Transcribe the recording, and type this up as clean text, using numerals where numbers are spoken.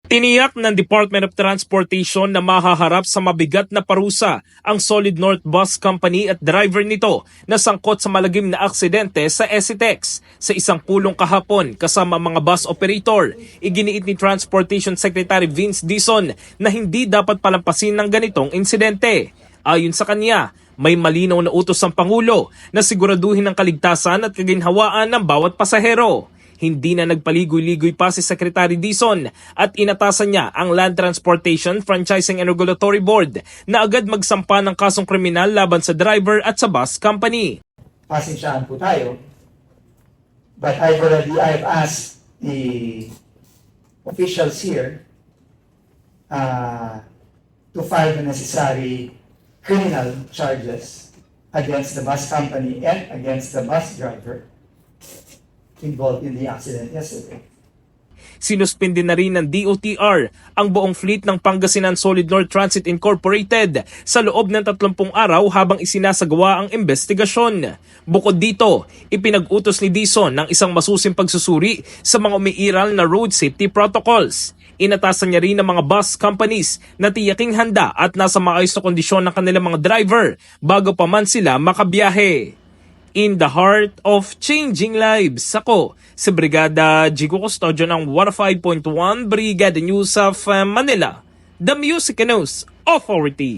Tiniyak ng Department of Transportation na mahaharap sa mabigat na parusa ang Solid North Bus Company at driver nito na sangkot sa malagim na aksidente sa SCTEX. Sa isang pulong kahapon kasama mga bus operator, iginiit ni Transportation Secretary Vince Dizon na hindi dapat palampasin ng ganitong insidente. Ayon sa kanya, may malinaw na utos ang Pangulo na siguraduhin ang kaligtasan at kaginhawaan ng bawat pasahero. Hindi na nagpaligoy-ligoy pa si Secretary Dizon at inatasan niya ang Land Transportation Franchising and Regulatory Board na agad magsampa ng kasong kriminal laban sa driver at sa bus company. Pasensyahan po tayo, but I've asked the officials here to file the necessary criminal charges against the bus company and against the bus driver involved in the accident yesterday. Sinuspindi na rin ng DOTR ang buong fleet ng Pangasinan Solid North Transit Incorporated sa loob ng 30 araw habang isinasagawa ang investigasyon. Bukod dito, ipinag-utos ni Dizon ng isang masusing pagsusuri sa mga umiiral na road safety protocols. Inatasan niya rin ng mga bus companies na tiyaking handa at nasa maayos na kondisyon ng kanilang mga driver bago pa man sila makabiyahe. In the heart of changing lives, ako si Brigada Jigo Custodio ng 105.1 Brigada News of Manila, the Music News Authority.